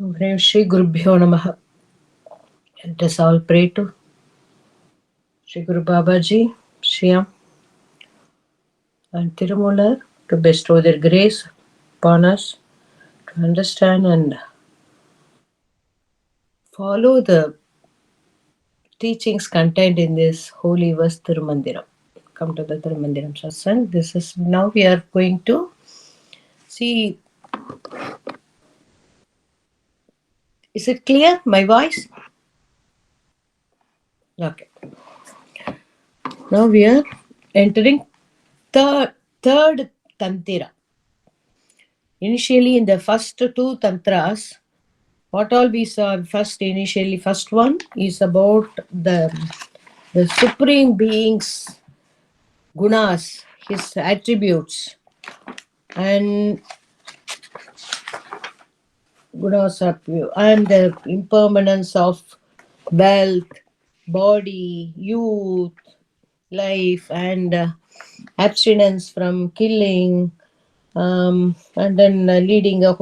Om Shri Gurubhyo Namaha. Let us all pray to Shri Guru Babaji, Shyam, and Tirumalar to bestow their grace upon us to understand and follow the teachings contained in this holy verse Tirumantiram. Come to the Tirumantiram Satsang. This is now we are going to see. Is it clear? My voice? Okay. Now we are entering third Tantra. Initially, in the first two tantras, what all we saw first one is about the supreme being's gunas, his attributes, and gunas and the impermanence of wealth, body, youth, life, and abstinence from killing, and then leading a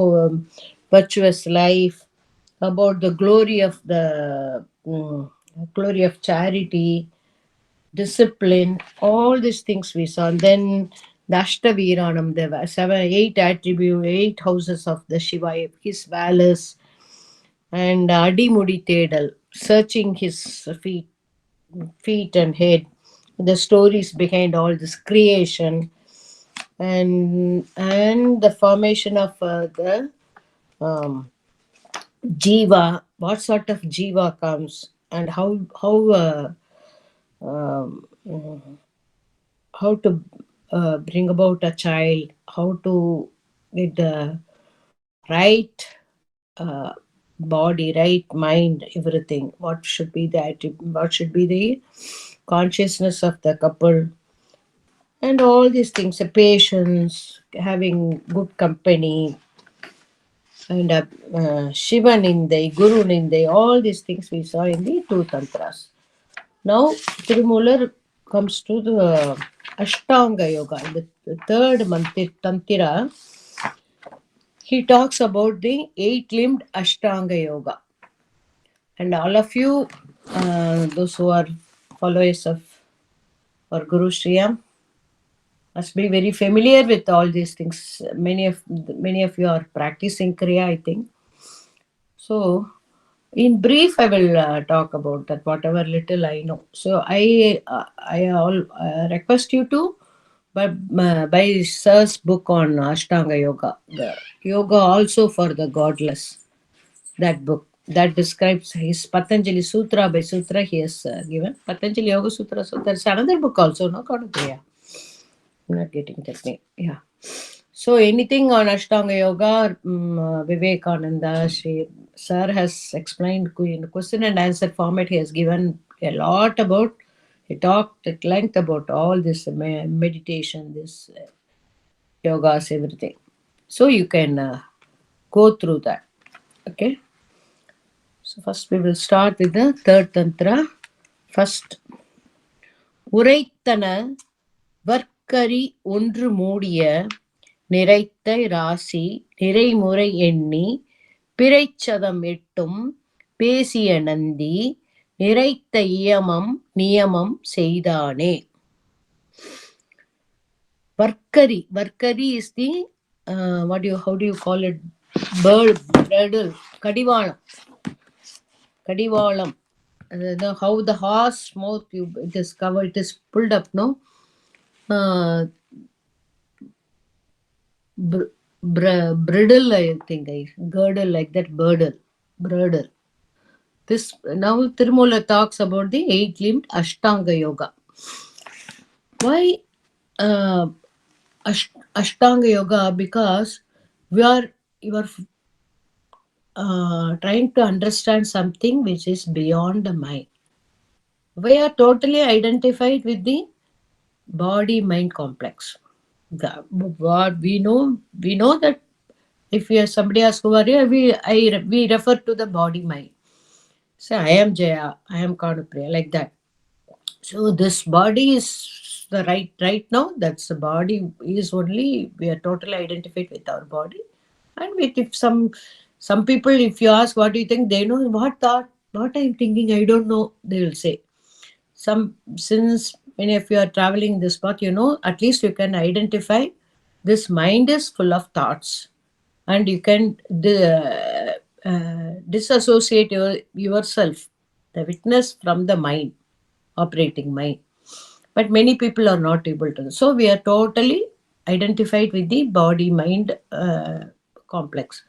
virtuous life, about the glory of charity, discipline, all these things we saw. And then the Ashtaviranam, the eight attribute, eight houses of the Shiva, his valors, and Adimudi Tedal, searching his feet and head, the stories behind all this creation, and the formation of the um, jiva, what sort of jiva comes, and um, how to bring about a child, how to get the right uh, body, right mind, everything. What should be the what should be the consciousness of the couple, and all these things. The patience, having good company, and Shiva Nindai, Guru Nindai, all these things we saw in the two tantras. Now, Tirumular comes to the Ashtanga Yoga, the third Tantra. He talks about the eight-limbed Ashtanga Yoga. And all of you, those who are followers of our Guru Shriyam, must be very familiar with all these things. Many of you are practicing Kriya, I think. So, in brief, I will talk about that, whatever little I know. So, I request you to buy Sir's book on Ashtanga Yoga, the Yoga also for the Godless. That book that describes his Patanjali Sutra by Sutra he has given. Patanjali Yoga Sutra. So, there's another book also, no? Kriya. I'm not getting that name. Yeah. So anything on Ashtanga Yoga, Vivekananda, Sir has explained in question and answer format. He has given a lot about, he talked at length about all this meditation, this yogas, everything. So you can go through that. Okay. So first we will start with the third tantra. First, உரைத்தன வர்க்கரி ஒன்று மூடிய நிறைத்த ராசி நிறைமுறை எண்ணி பிறைச்சதம் எட்டும் பேசிய நந்தி நிறைத்த இயமம் நியமம் செய்தானே. Varkari is the how do you call it? Bridle, kadivalam. How the horse mouth it is covered, it is pulled up, no? Bridle, I think, girdle like that, bridle. This now Tirumala talks about the eight-limbed Ashtanga Yoga. Why Ashtanga Yoga? Because you are trying to understand something which is beyond the mind. We are totally identified with the body-mind complex. What we know that if somebody asks who are you, we refer to the body-mind. Say, I am Jaya, I am Kanupriya, like that. So this body is the right now. That's the body is only, we are totally identified with our body. And with if Some people, if you ask what do you think, they know what thought, what I'm thinking, I don't know, they will say. Some, since many of you are traveling this path, at least you can identify this mind is full of thoughts, and you can disassociate yourself, the witness, from the mind, operating mind. But many people are not able to. So we are totally identified with the body mind complex.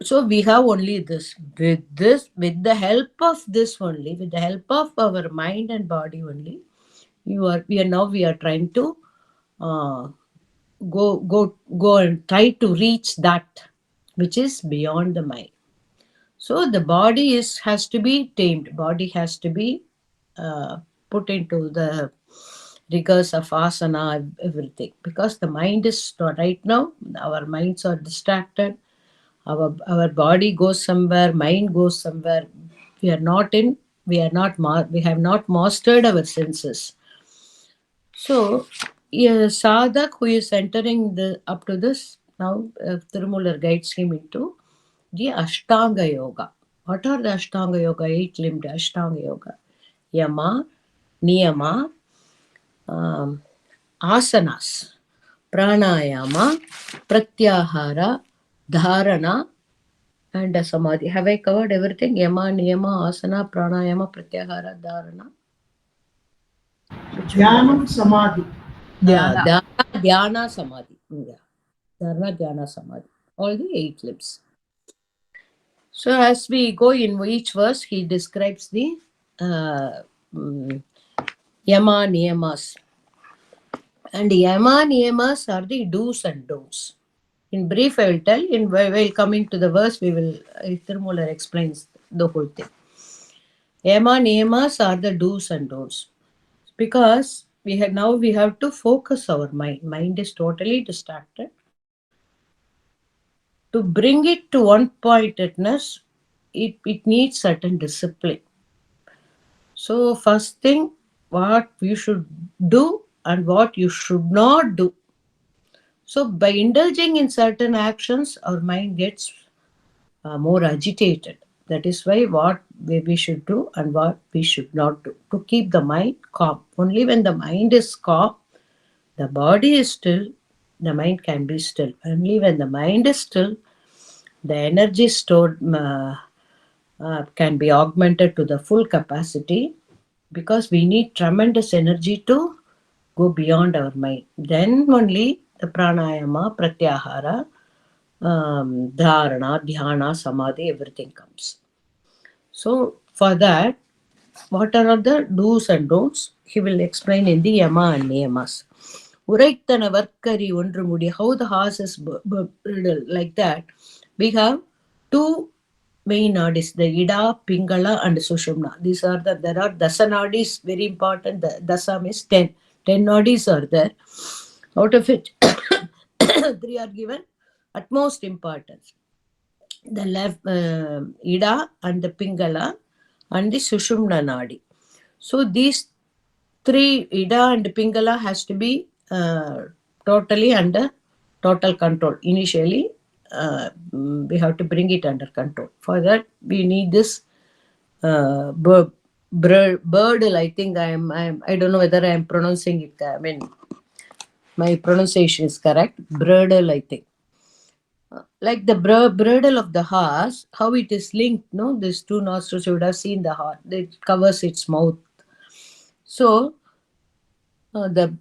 So we have only this. With the help of this only, with the help of our mind and body only, we are trying to uh, go and try to reach that which is beyond the mind. So the body has to be tamed. Body has to be uh, put into the rigors of asana, everything. Because the mind is not right now. Our minds are distracted. Our body goes somewhere. Mind goes somewhere. We are not in. We are not. We have not mastered our senses. So, a sadhak who is entering up to this now, Tirumular guides him into the Ashtanga Yoga. What are the Ashtanga Yoga? Eight-limbed Ashtanga Yoga. Yama, Niyama, um, Asanas, Pranayama, Pratyahara, Dharana, and Samadhi. Have I covered everything? Yama, Niyama, Asana, Pranayama, Pratyahara, Dharana. Which one have I? Dhyanam Samadhi. Dhyana. Dhyana, Samadhi. Yeah. Dharana, Dhyana, Samadhi. All the eight limbs. So as we go in each verse, he describes the uh, mm, yama niyamas. And yama niyamas are the do's and don'ts. In brief, I will tell. While coming to the verse, we will. Tirumular explains the whole thing. Yama niyamas are the do's and don'ts, because we have to focus our mind. Mind is totally distracted. To bring it to one pointedness, it needs certain discipline. So first thing, what you should do and what you should not do. So by indulging in certain actions, our mind gets more agitated. That is why what we should do and what we should not do, to keep the mind calm. Only when the mind is calm, the body is still, the mind can be still. Only when the mind is still, the energy stored can be augmented to the full capacity, because we need tremendous energy to go beyond our mind. Then only the pranayama, pratyahara, dharana, dhyana, samadhi, everything comes. So, for that, what are the do's and don'ts? He will explain in the yama and niyamas. Uraitana varkari ondru mudi, how the horse is like that. We have two main nadis, the Ida, Pingala, and Sushumna. There are dasa nadis, very important. The dasa means 10. 10 nadis are there. Out of which, three are given utmost importance. The left Ida and the Pingala and the Sushumna Nadi. So these three, Ida and Pingala, has to be totally under total control. Initially, we have to bring it under control. For that, we need this bird. I think I don't know whether I am pronouncing it. I mean, my pronunciation is correct. Birdle, I think. Like the bridle of the horse, how it is linked, no? These two nostrils, you would have seen the horse. It covers its mouth. So the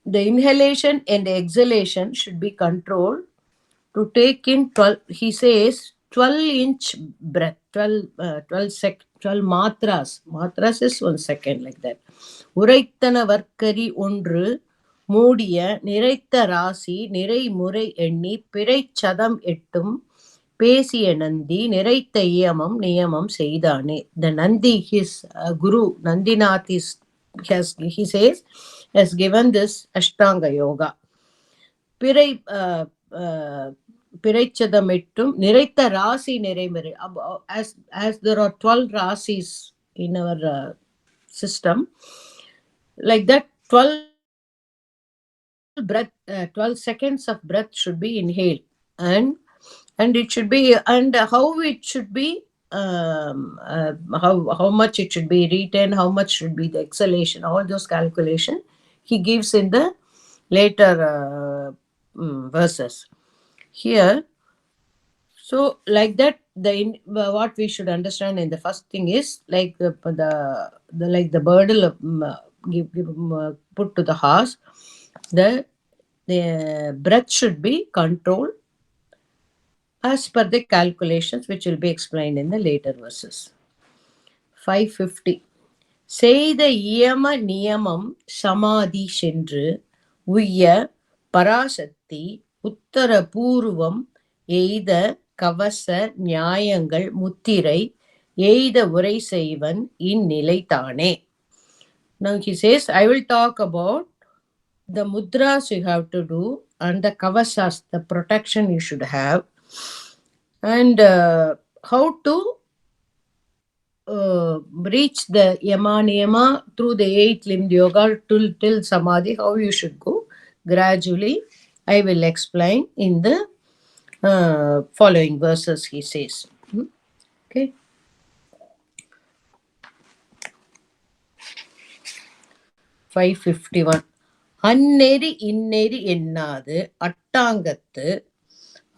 inhalation and exhalation should be controlled to take in 12. He says 12-inch breath, 12 matras. Matras is 1 second, like that. உரைத்தன வர்க்கரி ஒன்று மூடிய நிறைத்த ராசி நிறைமுறை எண்ணி பிறைச்சதம் எட்டும் பேசிய நந்தி நிறைத்த இயமம் நியமம் செய்தானே. The Nandi, his guru Nandinath, he says, has given this Ashtanga Yoga. பிறை பிறைச்சதமிட்டும் நிறைத்த ராசி நிறைமறை. As there are 12 rasis in our system, like that, 12 seconds of breath should be inhaled, and and it should be, and how it should be, how much it should be retained, how much should be the exhalation, all those calculation he gives in the later verses here. So like that, what we should understand in the first thing is like the like the burdle of, put to the horse, the breath should be controlled as per the calculations which will be explained in the later verses. 550. செய்த இயம நியமம் சமாதி சென்று உய்ய பராசக்தி உத்தர பூர்வம் எய்த கவச நியாயங்கள் முத்திரை எய்த உரை செய்வன் இந்நிலைதானே. Now he says, I will talk about the mudras you have to do and the kavasas, the protection you should have, and how to reach the yama niyama through the 8 limbed yoga till samadhi, how you should go gradually. I will explain in the following verses, he says. Okay. 551. அந்நெறி இன்னெறி எண்ணாது அட்டாங்கத்து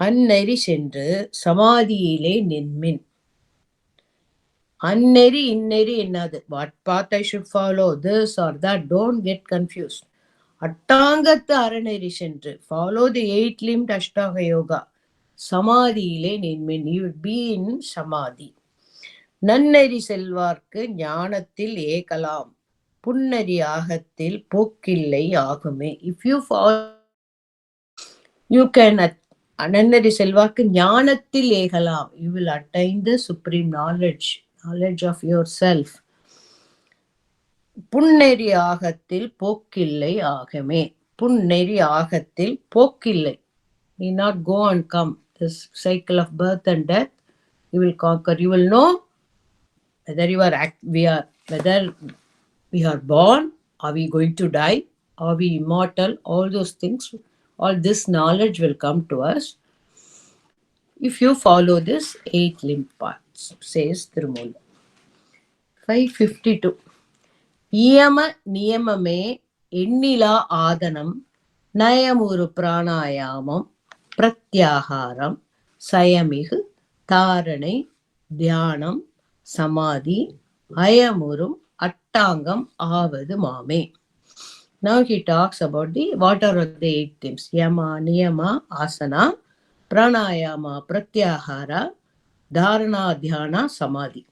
அந்நெறி சென்று சமாதியிலே நின்மின். Unneri, inneri, another. What path I should follow, this or that, don't get confused. Attangatha araneri sendru. Follow the 8-limbed Ashtanga Yoga. Samadhiyile ninmin. You would be in Samadhi. Nanneri selvarku ஞானத்தில் ஏகலாம். புன்னரி ஆகத்தில் போக்கில்லை ஆகுமே. If you follow, you can Anandari Selvaku ஞானத்தில் ஏகலாம். You will attain the supreme knowledge of yourself. புன்னெறி ஆகத்தில் போக்கில்லை ஆகமே. புன்னெறி ஆகத்தில் போக்கில்லை. Need not go and come. This cycle of birth and death, you will conquer. You will know whether we are born, are we going to die, are we immortal, all those things, all this knowledge will come to us if you follow this 8-limbed paths, says Tirumantiram. 552. இயம நியமமே எண்ணிலா ஆதனம் நயமுறு பிராணாயாமம் பிரத்யாகாரம் சயமிகு தாரணை தியானம் சமாதி அயமுறும் அட்டாங்கம் ஆவது மாமே. Now he talks about what are the 8 things. Yama, niyama, asana, pranayama, pratyahara, dharana, dhyana, samadhi.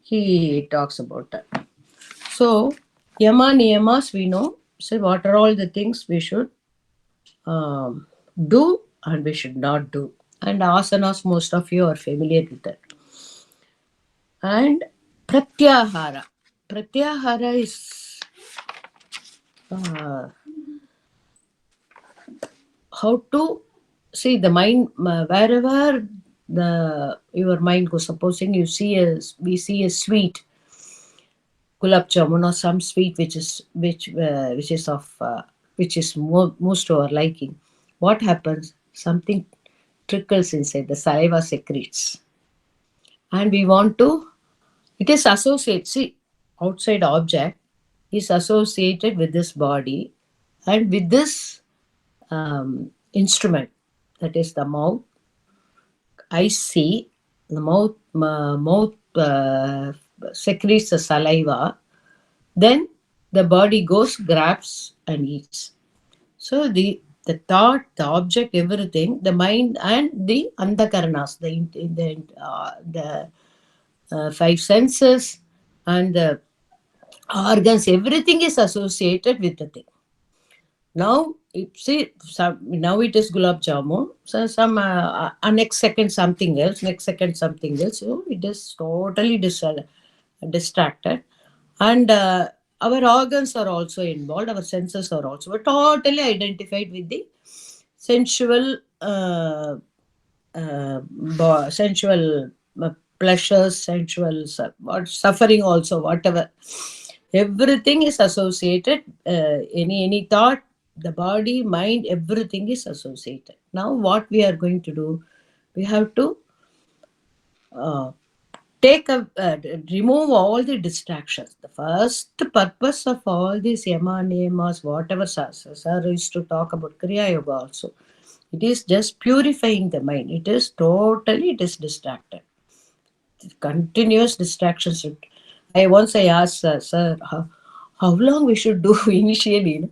He talks about that. So, yama, niyamas we know. So, what are all the things we should do and we should not do. And asanas, most of you are familiar with that. And pratyahara. Pratyahara is how to see the mind, wherever your mind goes. Supposing we see a sweet gulab jamun or some sweet which is most to our liking. What happens? Something trickles inside, the saliva secretes, and we want to. It is associated. See, outside object is associated with this body and with this instrument, that is the mouth. I see the mouth secretes the saliva, then the body goes, grabs and eats. So the thought, the object, everything, the mind and the andakaranas, the 5 senses and the organs, everything is associated with the thing. Now, now it is gulab jamun. So some next second something else. So it is totally distracted, and our organs are also involved. Our senses are also totally identified with the sensual, sensual pleasures, sensual suffering also. Whatever, everything is associated. Any thought. The body, mind, everything is associated. Now, what we are going to do? We have to uh, take a remove all the distractions. The first purpose of all these yama niyamas, whatever sir used to talk about kriya yoga also, it is just purifying the mind. It is distracted. Continuous distractions. I asked sir, how long we should do initially?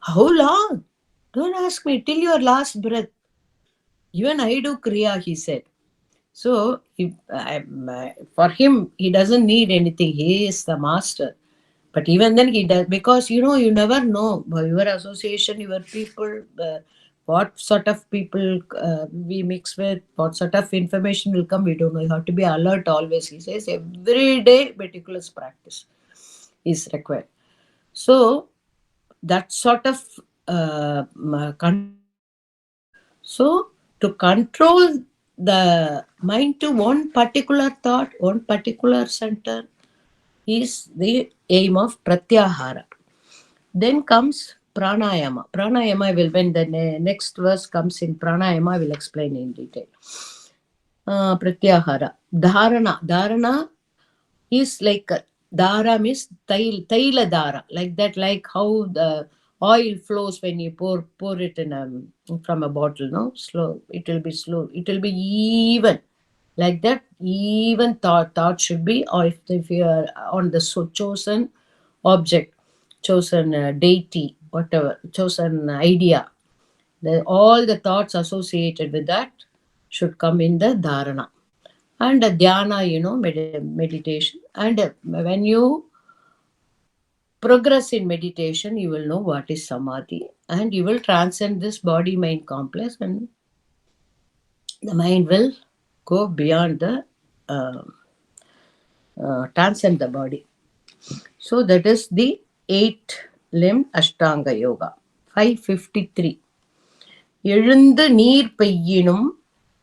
How long? Don't ask me till your last breath. Even I do kriya, he said. So for him, he doesn't need anything. He is the master. But even then, he does, because you never know by your association, your people, what sort of people we mix with, what sort of information will come. We don't know. You have to be alert always. He says every day meticulous practice is required. So that sort of control is required. So to control the mind to one particular thought, one particular center, is the aim of pratyahara. Then comes pranayama. Pranayama will, when the next verse comes in pranayama, I will explain in detail. Pratyahara. Dharana. Dharana is like dara means taila dara, like that, like how the oil flows when you pour it in from a bottle. No, slow. It will be slow. It will be even, like that. Even thought should be, or if you are on the chosen object, chosen deity, whatever, chosen idea, all the thoughts associated with that should come in the dharana. And dhyana, meditation. And when you progress in meditation, you will know what is samadhi, and you will transcend this body mind complex, and the mind will go beyond the uh, transcend the body. So that is the 8 limb Ashtanga Yoga. 553. எழுந்து நீர் பெய்யினும்.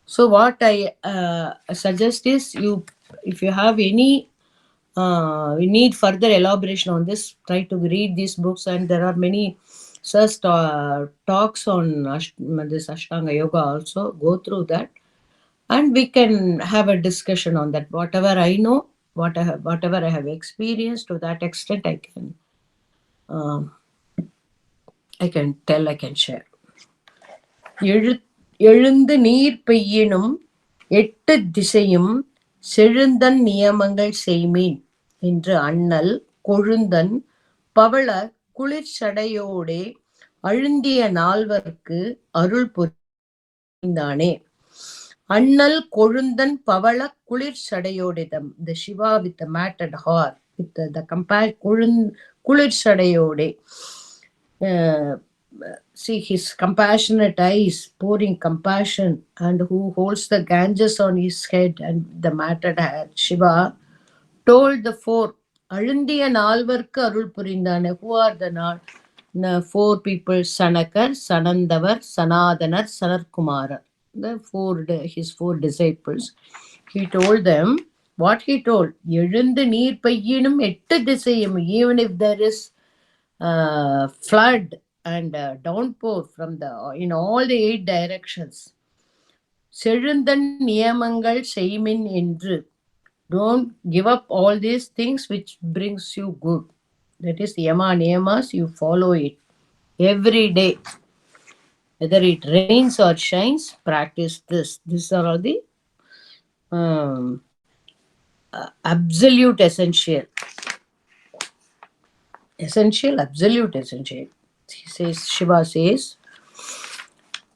So what I suggest is, if you have any we need further elaboration on this, try to read these books, and there are many such talks on this Ashtanga Yoga also. Go through that, and we can have a discussion on that. Whatever I know, whatever I have experienced, to that extent um, I can tell, I can share. எழு எழுந்து நீர் பெய்யினும் எட்டு திசையும் செழுந்தன் நியமங்கள் செய்மீன் என்று அண்ணல் கொழுந்தன் பவள குளிர்ச்சடையோடே அழுந்திய நால்வர்க்கு அருள் புரிந்தானே. அண்ணல் கொழுந்தன் பவள குளிர்ச்சடையோடே, the Shiva with the matted hair, with the குளிர்ச்சடையோடே. See his compassionate eyes pouring compassion, and who holds the Ganges on his head and the matted hair. Shiva told the four, அழுந்திய நால்வர்க்கு Arul புரிந்தானே. Who are the four people? Sanakar, Sanandavar, Sanadanar, Sanarkumarar. His four disciples. He told them what he told. எழுந்து நீர் பெய்யினும் எட்டு திசையும். Even if there is flood and downpour from in all the 8 directions. செழுந்தன் நியமங்கள் செய்மின் என்று. Don't give up all these things which brings you good. That is yama niyamas, you follow it every day. Whether it rains or shines, practice this. These are all the absolute essential. Absolute essential. He says, Shiva says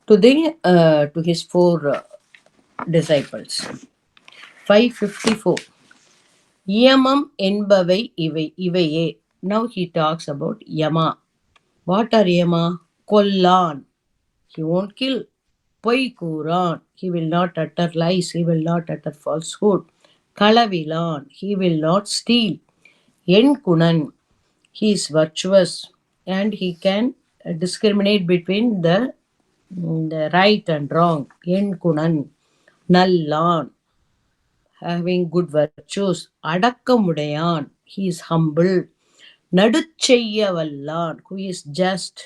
to his four disciples. 554. Yamam என்பவை இவையே. Now he talks about yama. What are yama? Kollan. He won't kill. பொய் கூறான். He will not utter lies. He will not utter falsehood. களவிலான். He will not steal. N Gunan. He is virtuous, and he can discriminate between the right and wrong. N Gunan. Nallan. Having good virtues. அடக்கமுடையான். He is humble. நடுச்செய்ய வல்லான். Who is just.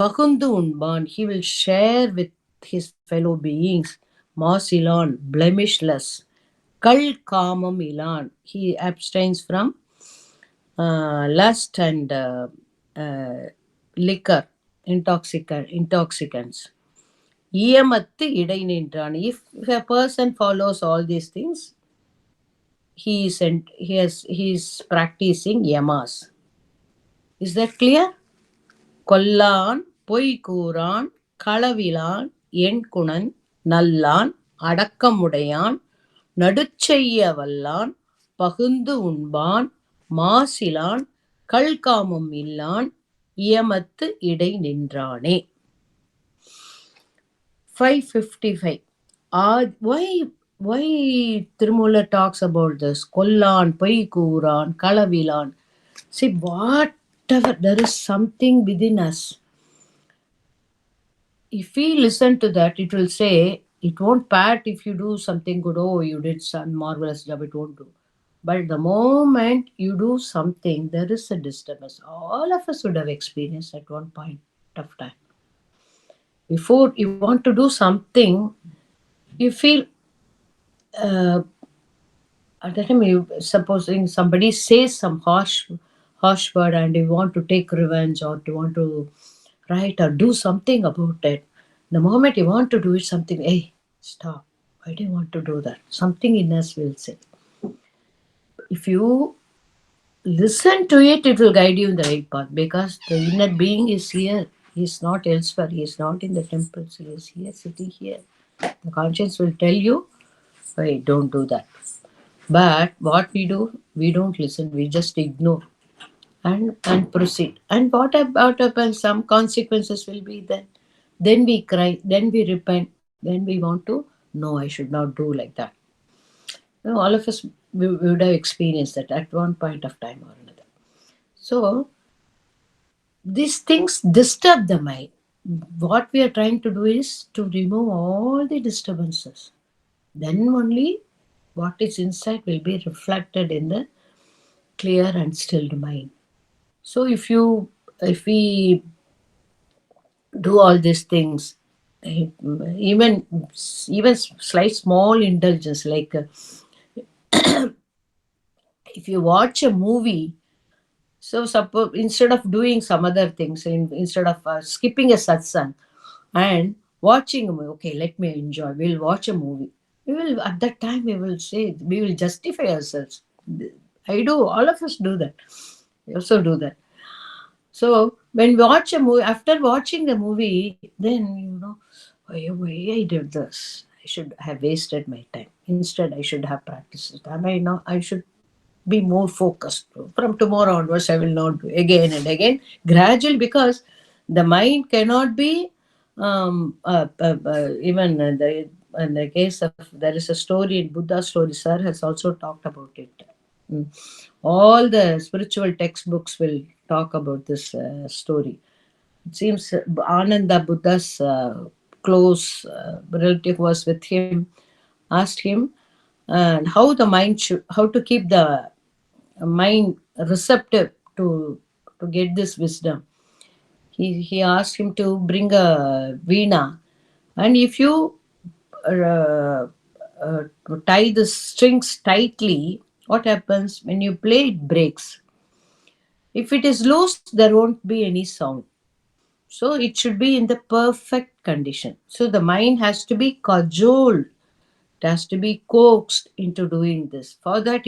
பகுந்து உண்பான். He will share with his fellow beings. Masilan, blemishless. Kal kamam ilan. He abstains from lust and uh, liquor, intoxicants. ஈயமத்து இடை நின்றான். If a person follows all these things, he is practicing yamas. Is that clear? Kollan பொய்கூறான் களவிலான் எண்குணன் நல்லான் அடக்கமுடையான் நடுச்செய்ய வல்லான் பகுந்து உண்பான் மாசிலான் கள்காமம் இல்லான் இயமத்து இடை நின்றானே. 555. Why Tirumula talks about this? Kollan, Paikuran, Kalavilan. See, whatever, there is something within us. If we listen to that, it will say, it won't pat if you do something good. Oh, you did some marvelous job, it won't do. But the moment you do something, there is a disturbance. All of us would have experienced at one point of time. Before you want to do something, you feel at that time, supposing somebody says some harsh word and you want to take revenge or you want to write or do something about it. The moment you want to do it, something, hey, stop. Why do you want to do that? Something in us will say. If you listen to it, it will guide you in the right path because the inner being is here. He is not elsewhere. He is not in the temples. He is here, sitting here. The conscience will tell you, hey, don't do that. But what we do, we don't listen, we just ignore and proceed. And what happens? Some consequences will be there. Then we cry, then we repent, then we want to, no, I should not do like that. All of us we would have experienced that at one point of time or another. So these things disturb the mind. What we are trying to do is to remove all the disturbances. Then only what is inside will be reflected in the clear and stilled mind. So if we do all these things, eh, even even slight small indulgence, like if you watch a movie, so suppose instead of doing some other things, instead of skipping a satsang and watching a movie, okay, let me enjoy. We'll watch a movie. We will at that time we will say we will justify ourselves. I do. All of us do that. We also do that. So when we watch a movie, after watching the movie, then why I did this? I should have wasted my time. Instead, I should have practiced it. I should be more focused. From tomorrow onwards, I will not do again and again. Gradual, because the mind cannot be even in the case of, there is a story in Buddha story. Sir has also talked about it. Mm. All the spiritual textbooks will talk about this story. It seems Ananda, Buddha's close relative, was with him, asked him, and how to keep the mind receptive to get this wisdom. He asked him to bring a veena, and if you uh, uh, tie the strings tightly, what happens when you play? It breaks. If it is loose, there won't be any sound. So it should be in the perfect condition. So the mind has to be cajoled. It has to be coaxed into doing this. For that,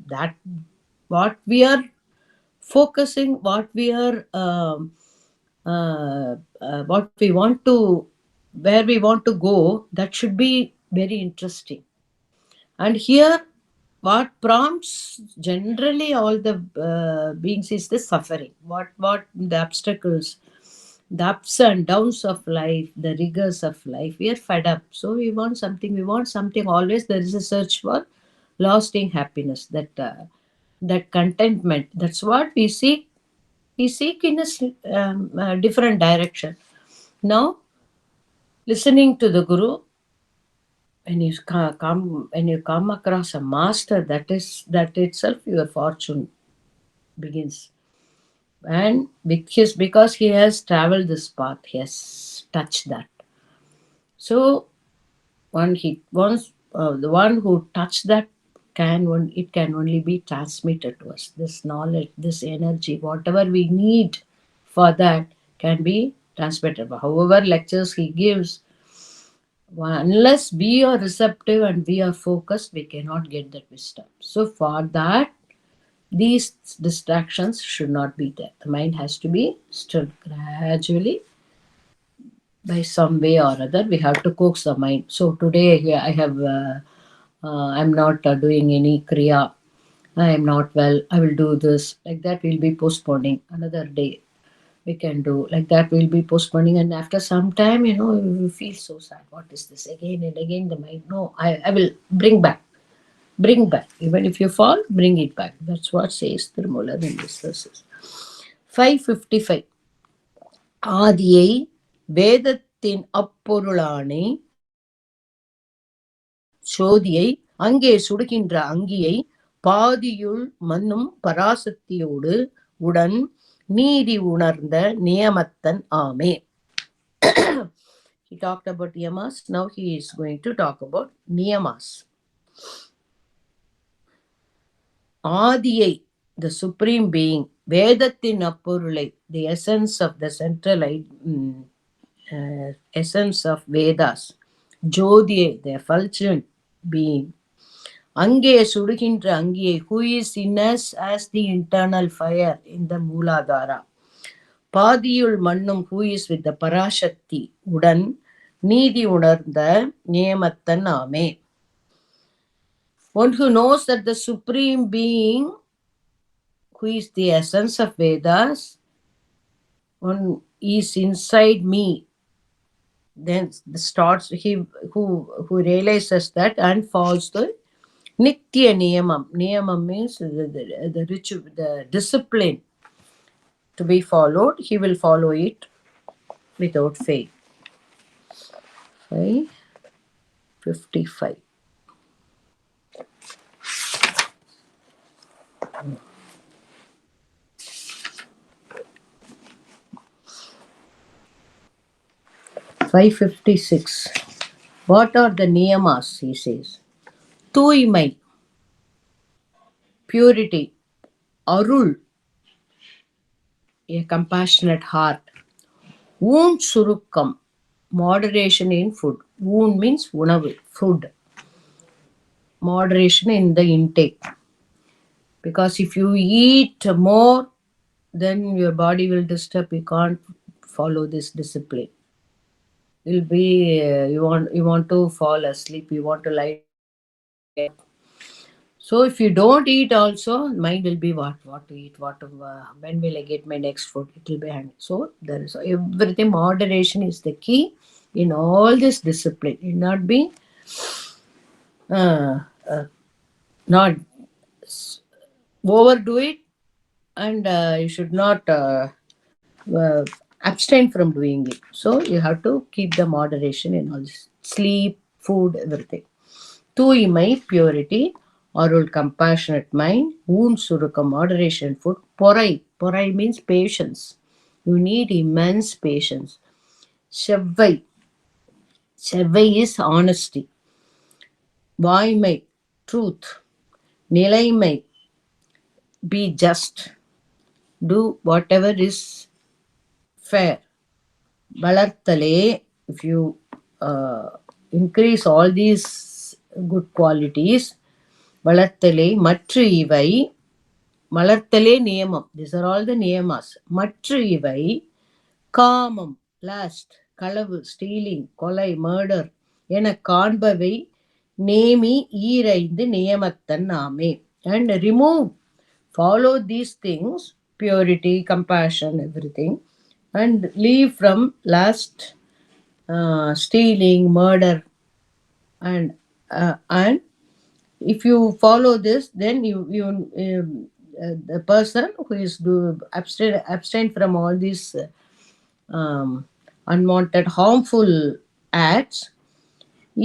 that what we are focusing, what we want to, where we want to go, that should be very interesting. And here, what prompts generally all the beings is the suffering. What the obstacles, the ups and downs of life, the rigors of life. We are fed up, so we want something. We want something. Always there is a search for lasting happiness. That contentment. That's what we seek. We seek in a different direction. Now, listening to the guru, when you come across a master, that itself your fortune begins. And because he has traveled this path, he has touched that. So One he once the one who touched that it can only be transmitted to us. This knowledge, this energy, whatever we need for that can be transmitted. However, lectures he gives, unless we are receptive and we are focused, we cannot get that wisdom. So for that, these distractions should not be there. The mind has to be still gradually by some way or other. We have to coax the mind. So today I have, I'm not doing any kriya. I am not well. I will do this. Like that, we'll be postponing another day. We can do like that. We'll be postponing, and after some time, we feel so sad. What is this again and again? The mind. No, I will bring back. Bring back. Even if you fall, bring it back. That's what says Tirumula in this verses. 555. ஆதியை வேதத்தின் அப்பொருளானை சோதியை அங்கே சுடுகின்ற அங்கியை பாதியுள் மன்னும் பராசக்தியோடு உடன் நீதி உணர்ந்த நியமத்தன் ஆமே. He talked about yamas. Now he is going to talk about niyamas. ஆதியை, the supreme being, வேதத்தின் அப்பொருளை, the essence of the central essence of Vedas, ஜோதியை, the effulgent being, அங்கே சுடுகின்ற அங்கியை, who is in us as the internal fire in the Muladhara, பாதியுள் மண்ணும், who is with the Parasakthi, உடன் நீதி உணர்ந்த நியமத்தன் ஆமே. One who knows that the supreme being, who is the essence of Vedas, one is inside me. Then starts he who realizes that and follows the Nitya Niyamam. Niyamam means the ritual, the discipline to be followed. He will follow it without fail. 555. "556. What are the niyamas?" he says. Tuimai, purity, arul, a compassionate heart, wound surukkam, moderation in food. Wound means unavu, food. Moderation in the intake. Because if you eat more, then your body will disturb. You can't follow this discipline. Will be you want to fall asleep. You want to lie down. You want to get up. So if you don't eat, also mind will be what to eat. When will I get my next food? It will be hanging. So there is everything. Moderation is the key in all this discipline. It not be uh, uh, not overdo it, and you should not uh, abstain from doing it. So you have to keep the moderation in all this. Sleep, food, everything. தூய்மை, purity, அருள், compassionate mind, ஊன் சுருக்கம், moderation, food, பொறை means patience. You need immense patience. செவ்வை is honesty. வாய்மை, truth. நிலைமை, be just. Do whatever is fair. Balartale, if you increase all these good qualities, Balartale, Matru Ivai, Malartale Niyamam, these are all the Niyamas. Matru Ivai, Kamam, lust, Kalavu, stealing, Kolai, murder, என காண்பவை நேமி ஈரைந்து நியமத்தன் ஆமே. And remove, follow these things, purity, compassion, everything, and leave from lust, stealing, murder, and if you follow this, then the person who is abstain from all these unwanted, harmful acts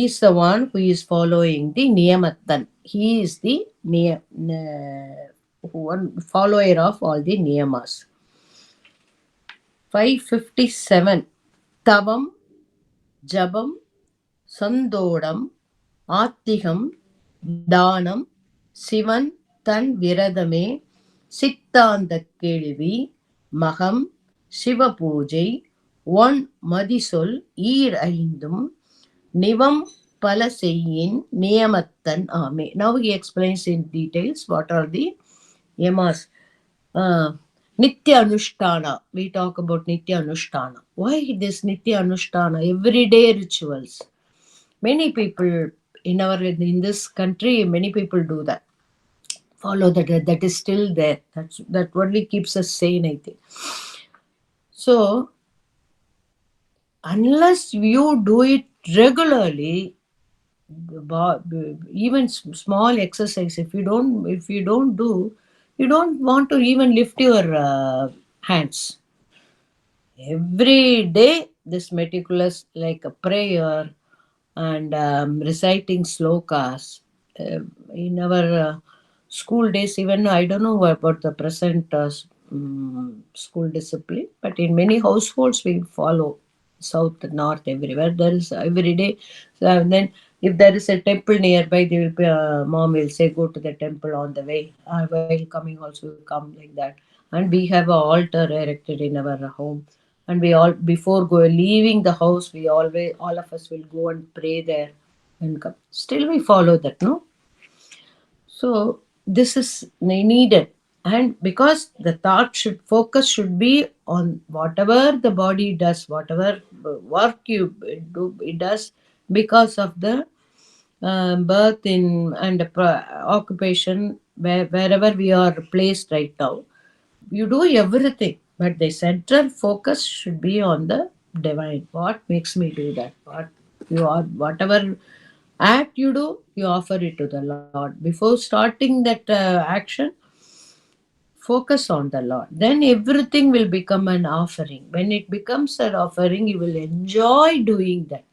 is the one who is following the niyamatan. He is the one follower of all the niyamas. 557. Tavam, Jabam, சந்தோடம் ஆத்திகம் தானம் சிவன் தன் விரதமே சித்தாந்த கேள்வி மகம் சிவபூஜை one மதிசொல் ஈர் ஐந்தும் நிவம் பல செய்யின் நியமத்தன் ஆமே. Now he explains in details what are the yamas. Nitya Anushtana. We talk about Nitya Anushtana. Why this Nitya Anushtana? Everyday rituals. Many people in this country, many people do that. Follow that. That is still there. That only keeps us sane, I think. So unless you do it regularly, even small exercise, if you don't do, you don't want to even lift your hands every day. This meticulous, like a prayer and reciting slokas. uh, in our school days, even I don't know about the present school discipline, but in many households we follow south, north, everywhere. There is every day. So, and then if there is a temple nearby, they will be, mom will say, go to the temple on the way. While coming also come like that. And we have a altar erected in our home. And we all, before leaving the house, we always, all of us will go and pray there and come. Still we follow that, no? So this is needed, and because the thought should focus should be on whatever the body does, whatever work you do, it does because of the birth in and occupation, wherever we are placed right now. You do everything, but the central focus should be on the divine. What makes me do that? What you are, whatever act you do, you offer it to the Lord. Before starting that action, focus on the Lord. Then everything will become an offering. When it becomes an offering, you will enjoy doing that.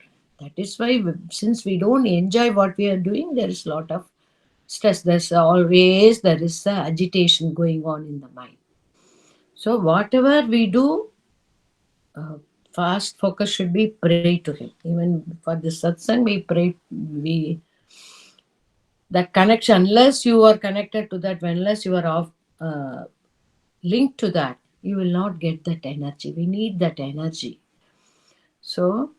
That is why, since we don't enjoy what we are doing, there is a lot of stress. There is agitation going on in the mind. So whatever we do, fast focus should be pray to Him. Even for the satsang, we pray. We that connection. Unless you are connected to that, unless you are off, linked to that, you will not get that energy. We need that energy. So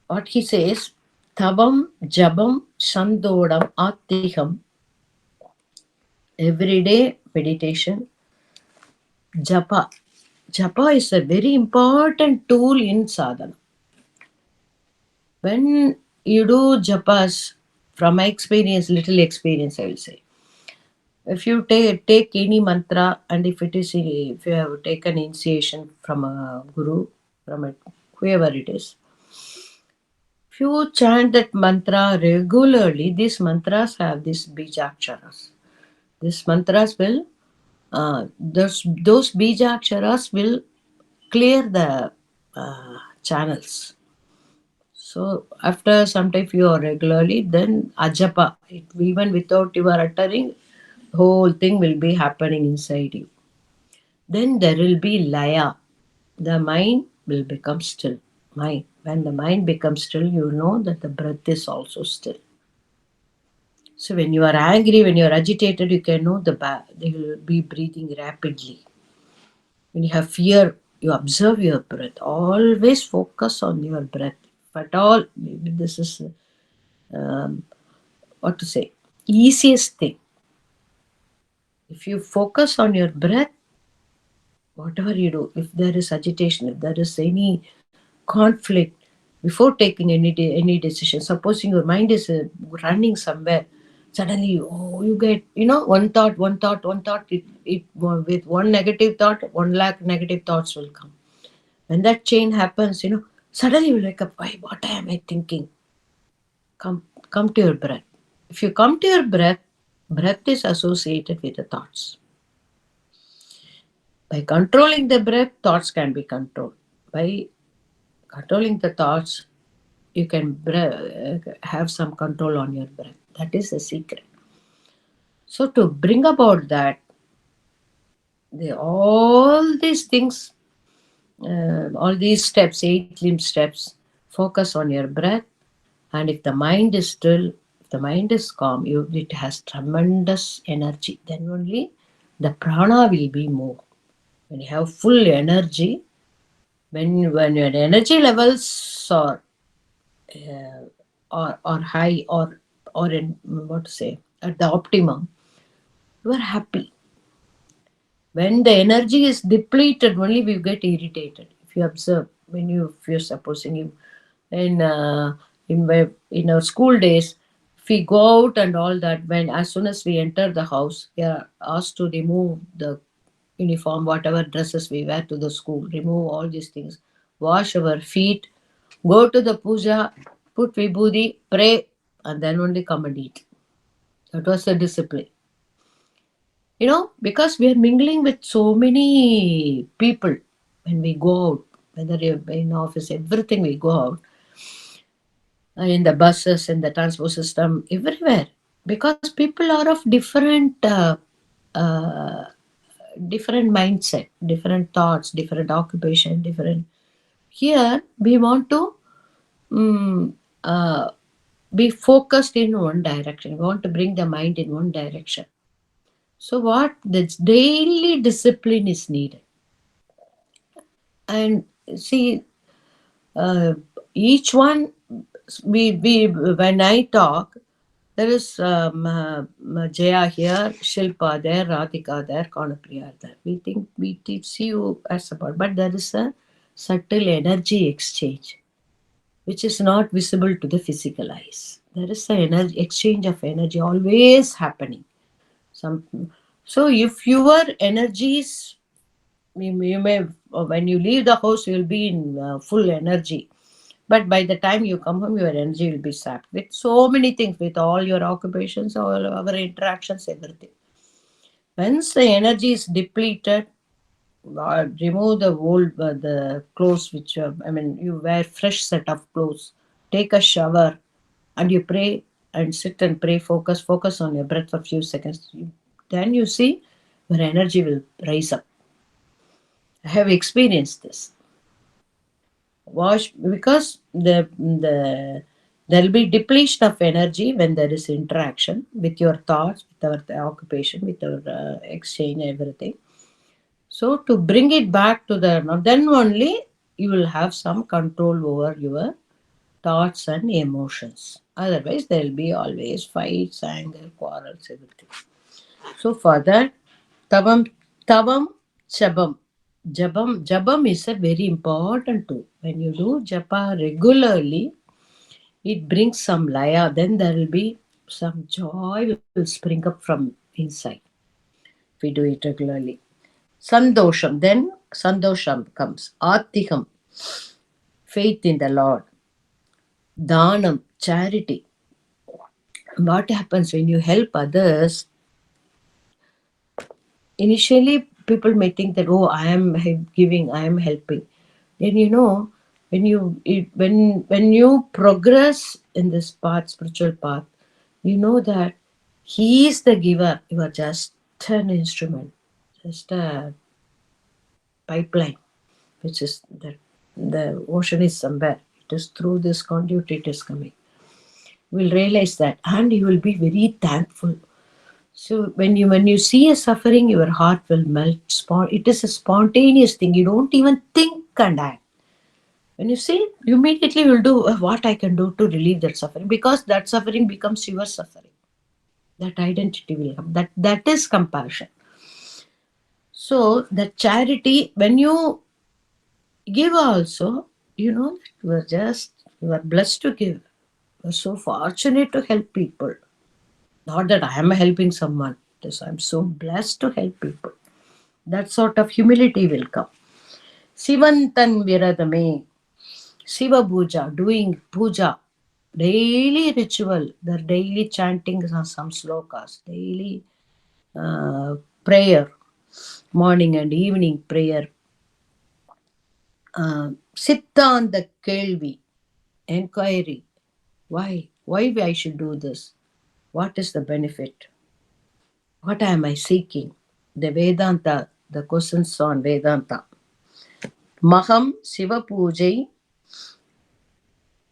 what he says, Tavam, Jabam, Sandodam, Atiham, everyday meditation, Japa. Japa is a very important tool in sadhana. When you do japas, from my experience, little experience, I will say, if you take any mantra, and if you have taken initiation from a guru, from a whoever it is, if you chant that mantra regularly, these mantras have these bijaksharas. These mantras will, those bijaksharas will clear the channels. So after some time, if you are regularly, then ajapa, even without you are uttering, whole thing will be happening inside you. Then there will be laya. The mind will become still. Mind. When the mind becomes still, you know that the breath is also still. So when you are angry, when you are agitated, you can know they will be breathing rapidly. When you have fear, you observe your breath. Always focus on your breath. If at all, maybe this is um, what to say, easiest thing. If you focus on your breath, whatever you do, if there is agitation, if there is any conflict, before taking any decision, supposing your mind is running somewhere, suddenly you get, one thought, it with one negative thought, 1 lakh negative thoughts will come. When that chain happens, suddenly you wake up, why, what am I thinking? Come to your breath. If you come to your breath is associated with the thoughts. By controlling the breath, thoughts can be controlled. By controlling the thoughts, you can have some control on your breath. That is the secret. So to bring about that, all these things, all these steps, 8 limb steps, focus on your breath And if the mind is still, if the mind is calm, it has tremendous energy. Then only the prana will be more. When you have full energy, when your energy levels are high, or in what to say, at the optimum, you are happy. When the energy is depleted, only we get irritated. If you observe, if you're supposing you in in our school days, if we go out and all that, when as soon as we enter the house, we are asked to remove the uniform, whatever dresses we wear to the school, remove all these things, wash our feet, go to the puja, put vibhuti, pray, and then only come and eat. That was the discipline. Because we are mingling with so many people when we go out, whether you're in office, everything we go out, in the buses, in the transport system, everywhere. Because people are of uh, different mindset, different thoughts, different occupation, different. Here, we want to mm, uh, be focused in one direction. We want to bring the mind in one direction. So, what this daily discipline is needed. And see, uh, each one, we when I talk, there is Jaya here, Shilpa there, Radhika there, Konapriya there. We think we teach you as about, but there is a subtle energy exchange which is not visible to the physical eyes. There is an energy exchange of energy always happening. Some so if your energies, you may, when you leave the house you will be in full energy, but by the time you come home your energy will be sapped with so many things, with all your occupations, all our interactions, everything. Once the energy is depleted, remove the old the clothes which you wear fresh set of clothes, take a shower, and you pray, and sit and pray, focus on your breath for a few seconds. Then you see your energy will rise up. I have experienced this. Wash, because there'll be depletion of energy when there is interaction with your thoughts, with our occupation, with our exchange, everything. So to bring it back to the now, then only you will have some control over your thoughts and emotions. Otherwise, there will be always fights, anger, quarrels, everything. So for that, tavam, chabam. Jabam is a very important tool. When you do japa regularly, it brings some laya. Then there will be some joy will spring up from inside. If we do it regularly. Sandosham. Then sandosham comes. Atikam, faith in the Lord. Dhanam, charity. What happens when you help others? Initially, people may think that, oh, I am giving, I am helping. Then when you progress in this path, spiritual path, you know that He is the giver. You are just an instrument, just a pipeline, which is that the ocean is somewhere. It is through this conduit it is coming. You will realize that, and you will be very thankful. So when you see a suffering, your heart will melt. It is a spontaneous thing. You don't even think and act. When you see it, you immediately will do what I can do to relieve that suffering, because that suffering becomes your suffering. That identity will come. That is compassion. So the charity, when you give also, that you are blessed to give. You are so fortunate to help people. Not that I am helping someone. It is I'm so blessed to help people. That sort of humility will come. Sivantan Viradame, Shiva Puja, doing puja, daily ritual, the daily chanting some slokas, daily prayer, morning and evening prayer. Siddhanta Kelvi, inquiry. Why? Why I should do this? What is the benefit? What am I seeking? The Vedanta, the questions on Vedanta. Maham Shiva Pujai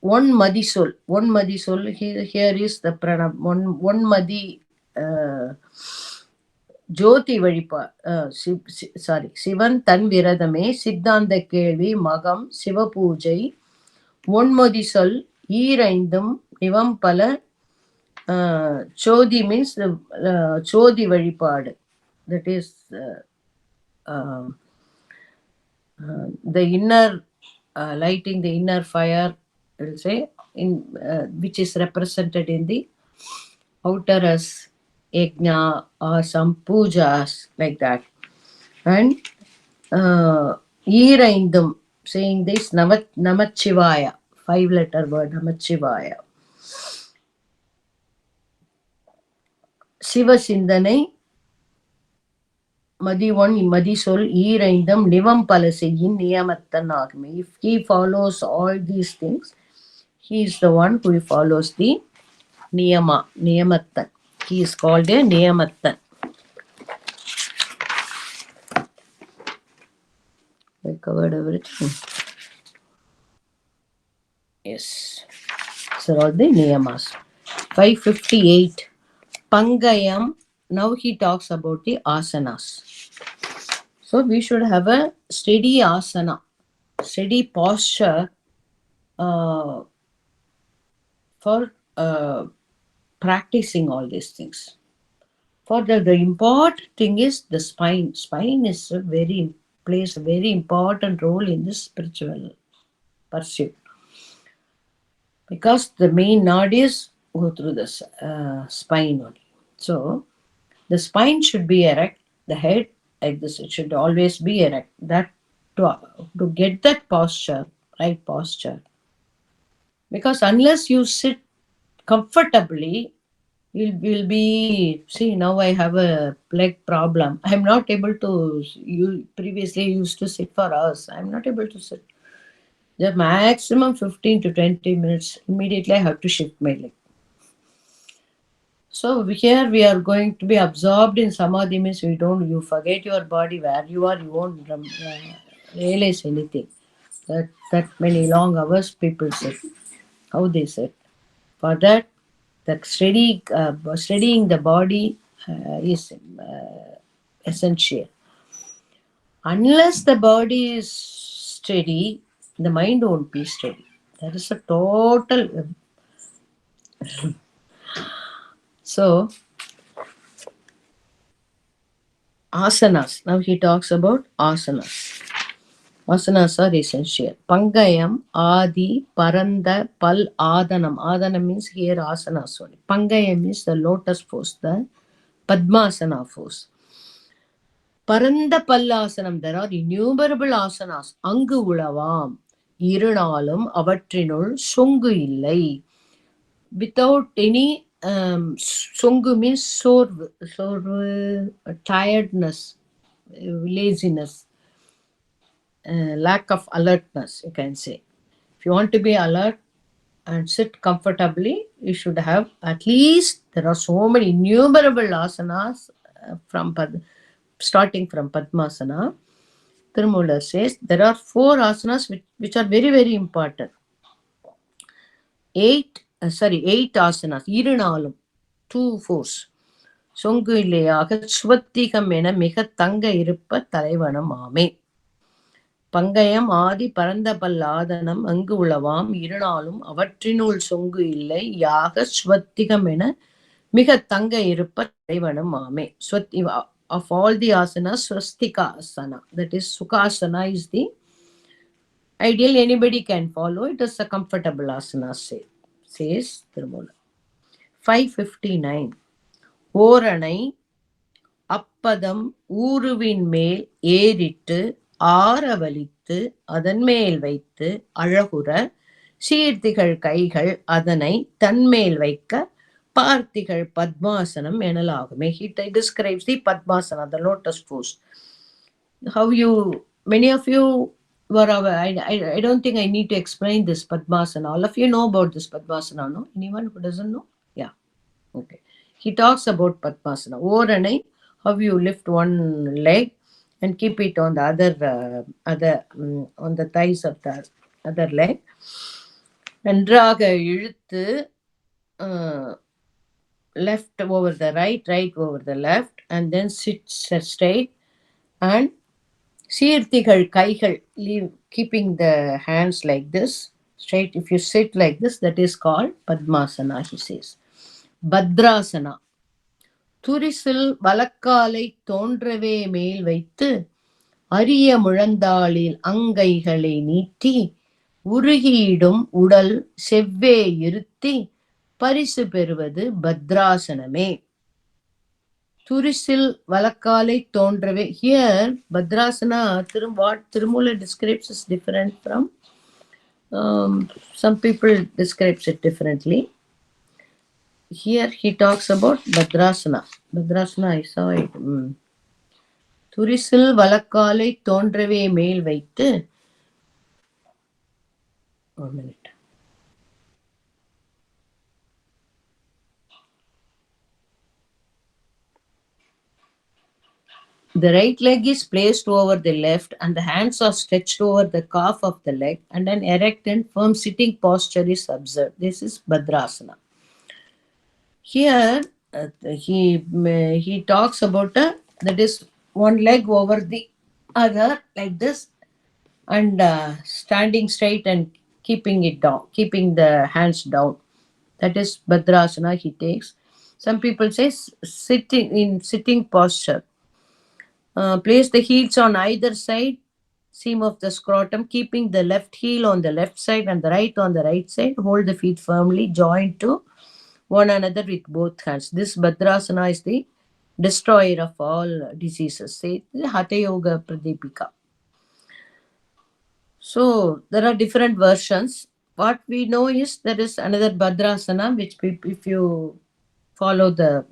one Madisol. One Madisol. Here is the pranam. One Madi. ஜோதி வழிபா சாரி சிவன் தன் விரதமே சித்தாந்த கேள்வி மகம் சிவபூஜை ஒன்மொதி சொல் ஈரைந்தும் நிவம் பல சோதி மீன்ஸ் சோதி வழிபாடு. That is the inner lighting the inner fire, I will say, in which is represented in the outer as yajna or some pujas like that. And ஈரைந்தும், saying this Namachivaya, 5-letter word Namachivaya. சிவ சிந்தனை மதி one மதி சொல் ஈரைந்தும் நிவம் பல செய்யின் நியமத்தன் ஆகுமே. If he follows all these things, he is the one who follows the niyama, niyamattan. He is called a niyamattan. I covered everything. Yes. So all the niyamas. 558. Pangayam. Now he talks about the asanas. So we should have a steady asana, steady posture for practicing all these things. For the important thing is the spine. Spine is plays a very important role in this spiritual pursuit, because the main nadis go through the spine only. So the spine should be erect, the head like this, it should always be erect. That to get that posture, right posture, because unless you sit comfortably, you'll be, see, now I have a leg problem. I'm not able to, you previously used to sit for hours. I'm not able to sit. The maximum 15 to 20 minutes, immediately I have to shift my leg. So here we are going to be absorbed in samadhi, means you forget your body, where you are, you won't realize anything. That many long hours people sit. How they sit? For that, studying the body is essential. Unless the body is steady, the mind won't be steady. That is a total. So asanas. Now he talks about asanas. Asanas are essential. Pangayam, Adi, Paranda, Pal, Adanam. Adanam means here asanas only. Pangayam means the lotus pose, the Padmasana pose. Paranda Pallasanam, there are innumerable asanas. Angu ulavam, irunalum, avatrinuள் songu illai. Without any songu means sorvu, tiredness, laziness, lack of alertness, you can say. If you want to be alert and sit comfortably, you should have at least, there are so many innumerable asanas starting from Padmasana. Tirumula says there are 4 asanas which are very, very important. 8 asanas, irunalum, 2 4. சொங்கு இல்லையாக சுவத்திகம் என மிக தங்க இருப்ப தலைவனம் ஆமே. பங்கயம் ஆதி பரந்த பல்லாதனம் அங்கு உளவாம் இருநாளும் அவற்றினுள் சொங்கு இல்லை யாக ஸ்வத்திகம் என மிக தங்க இருப்ப தலைவனம் ஆமே. Of all the asanas, swastika asana, that is sukhasana, is the ideal. Anybody can follow. It is a comfortable asana, says Tirumula. 559. ஓரணை அப்பதம் ஊருவின் மேல் ஏறிட்டு ஆரவலித்து அதன் மேல் வைத்து அழகுற சீர்த்திகள் கைகள் அதனை தன்மேல் வைக்க பார்த்திகள் பத்மாசனம் எனலாகுமே. He describes the Padmasana, the lotus pose. How many of you were aware? I don't think I need to explain this Padmasana. All of you know about this Padmasana, no? Anyone who doesn't know? Yeah. Okay. He talks about Padmasana. Oranai, how you lift one leg and keep it on the other on the thighs of the other leg. நன்றாக இழுத்து, uh, left over the right, right over the left, and then sit straight. And சீர்த்திகள் கைகள், leave, keeping the hands like this straight. If you sit like this, that is called Padmasana, he says. Badrasana. துரிசில் வலக்காலை தோன்றவே மேல் வைத்து அரிய முழந்தாளில் அங்கைகளை நீட்டி உருகியிடும் உடல் செவ்வே இருத்தி பரிசு பெறுவது பத்ராசனமே. துரிசில் வலக்காலை தோன்றவே. Here, Badrasana, what Tirumula describes is different from, some people describes it differently. Here he talks about Badrasana. Badrasana, I saw it. துரிசில் வலக்காலை தோன்றவே மேல் வைத்து, 1 minute. The right leg is placed over the left and the hands are stretched over the calf of the leg and an erect and firm sitting posture is observed. This is Badrasana. Here he talks about that is one leg over the other like this, and standing straight and keeping it down, keeping the hands down. That is Badrasana he takes. Some people say sitting in sitting posture. Place the heels on either side seam of the scrotum, keeping the left heel on the left side and the right on the right side. Hold the feet firmly joined to one another with both hands. This Badrasana is the destroyer of all diseases. Say the Hatha Yoga Pradipika. So there are different versions. What we know is there is another Badrasana, which if you follow the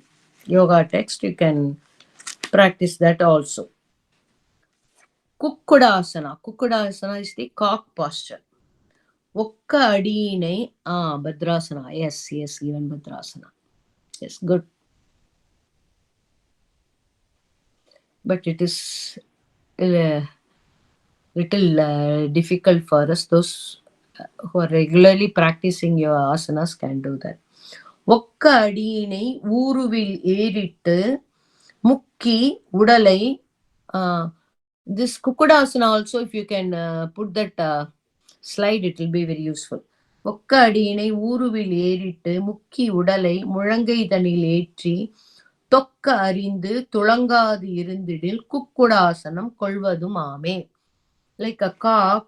yoga text, you can practice that also. Kukkudasana. Kukkudasana is the cock posture. Okka adinai. Badrasana. Yes, even Badrasana. Yes, good. But it is a little difficult for us. Those who are regularly practicing your asanas can do that. Okka adinai ஊருவில் ஏறிட்டு முக்கி உடலை. This Kukkudasana also, if you can put that slide, it will be very useful. ஒக்க அடியினை ஊருவில் ஏறிட்டு முக்கி உடலை முழங்கை தனில் ஏற்றி தொக்க அறிந்து துளங்காது இருந்திடில் குக்குடாசனம் கொள்வதும் ஆமே. Like a cock,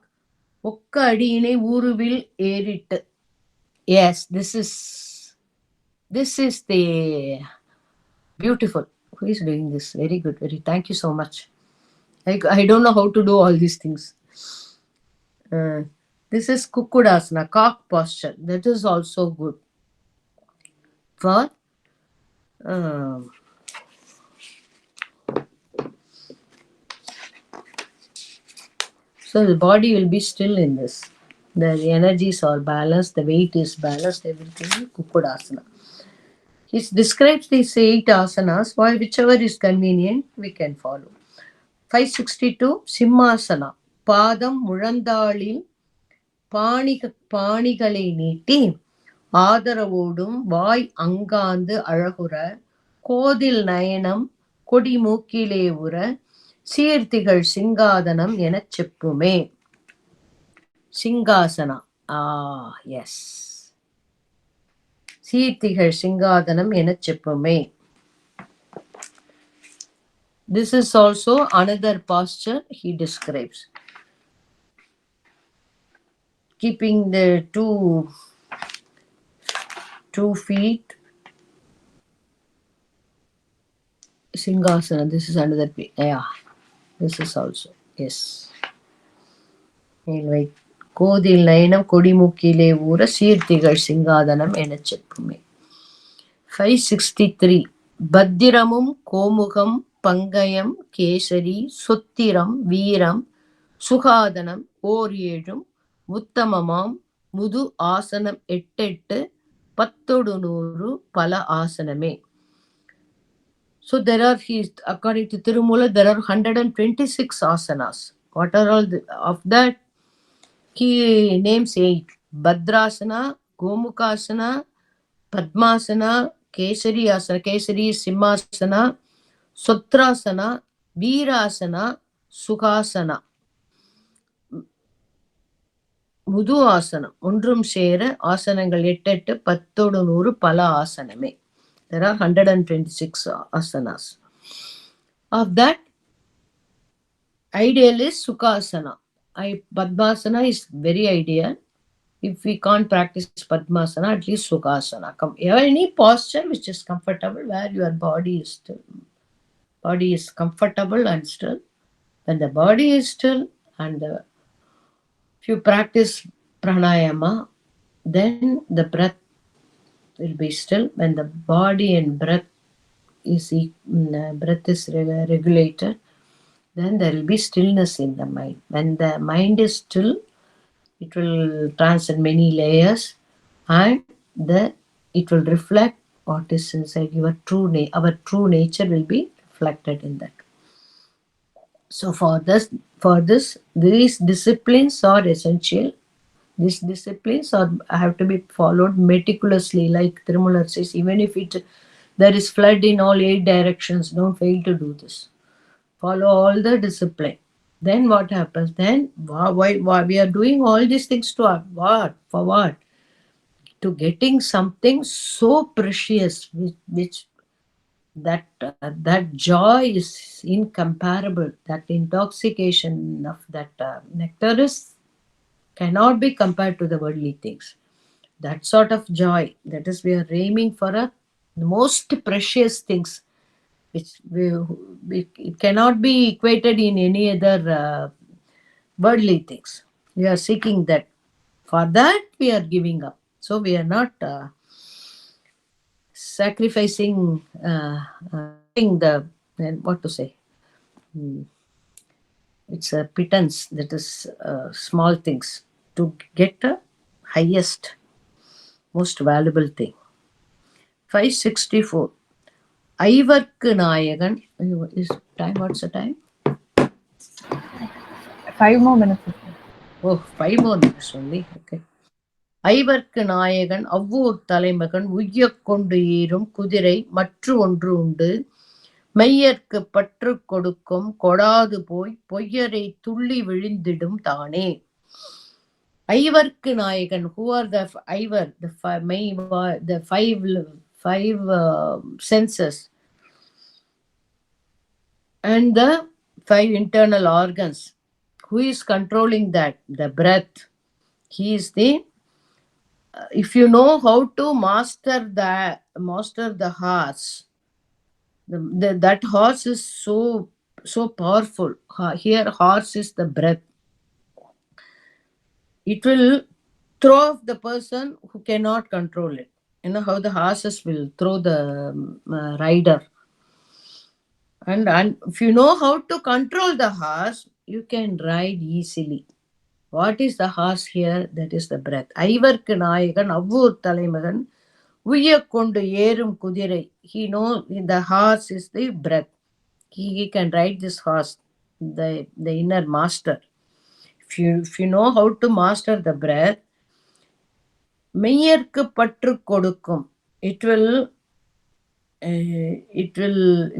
ஒக்க அடியினை ஊருவில் ஏறிட்டு. Yes, this is the beautiful. Who is doing this? Very good. Thank you so much. I don't know how to do all these things. This is Kukkudasana, cock posture. That is also good for so the body will be still in this. The energies are balanced, the weight is balanced, everything in Kukkudasana. He describes these 8 asanas, while whichever is convenient, we can follow. 562, Simhasana. பாதம் முழந்தாளில் பாணிகளை நீட்டி ஆதரவோடும் வாய் அங்காந்து அழகுற கோதில் நயனம் கொடி மூக்கிலே உற சீர்த்திகள் சிங்காதனம் எனச் செப்புமே. சிங்காசனா. S. சீர்த்திகள் சிங்காதனம் எனச் செப்புமே. This is also another posture he describes. Keeping the two feet. Singhasana. This is another. Yeah. This is also. Yes. Like கோதில் நயனம் கொடிமுக்கிலே ஊற சீர்த்திகள் சிங்காதனம் எனச் செப்புமே. 563. பத்திரமும் கோமுகம் பங்கயம் கேசரி சொத்திரம் வீரம் சுகாதனம் ஓர் ஏழும் உத்தமமாம் முது ஆசனம் 8 10 100 பல ஆசனமே. So there are, according to Tirumula, there are 126 asanas. What are all of that? He names 8. Bhadrasana, Gomukasana, Padmasana, Kesari Asana, Kesari Simhasana, Sutrasana, Virasana, Sukhasana, முது ஆசனம் ஒன்றும் சேர ஆசனங்கள் 8 8 10 100 பல ஆசனமே. There are 126 asanas. Of that, ideal is Sukhasana. Padmasana is very ideal. If we can't practice Padmasana, at least Sukhasana. Any posture which is comfortable, where your body is still. Body is comfortable and still. When the body is still and if you practice pranayama, then the breath will be still. When the body and breath is regulated, then there will be stillness in the mind. When the mind is still, it will transcend many layers, and it will reflect what is inside your our true nature will be reflected in that. So for this, these disciplines are essential. These disciplines have to be followed meticulously, like Tirumala says. Even if there is flood in all 8 directions, don't fail to do this. Follow all the discipline. Then what happens? Then why we are doing all these things to what? For what? To getting something so precious, which that joy is incomparable. That intoxication of that nectar is cannot be compared to the worldly things. That sort of joy, that is, we are aiming for the most precious things, which it cannot be equated in any other worldly things. We are seeking that. For that, we are giving up. So we are not sacrificing, giving the, what to say, it's a pittance, that is small things, to get the highest, most valuable thing. 564. ஐவர்க்கு நாயகன். Is time? What's the time? 5 more minutes. Oh, 5 more minutes only. Okay. ஐவர்க்கு நாயகன் அவ்வூர் தலைமகன் உய்யக் கொண்டு ஏறும் குதிரை மற்று ஒன்று உண்டு மெய்யற்கு பற்று கொடுக்கும் கொடாது போய் பொய்யரை துள்ளி விழுந்திடும் தானே. ஐவர்க்கு நாயகன், who are the ஐவர், the five senses and the 5 internal organs. Who is controlling that? The breath. He is the if you know how to master the horse, that horse is so powerful. Here horse is the breath. It will throw off the person who cannot control it. You know how the horses will throw the rider. And if you know how to control the horse, you can ride easily. What is the horse here? That is the breath. ஐவர்க்கு நாயகன் அவ்வூர் தலைமகன் உய்யக் கொண்டு ஏறும் குதிரை. He knows the horse is the breath. He can ride this horse, the inner master. If you know how to master the breath, மெய்யற்கு பற்று கொடுக்கும். It will,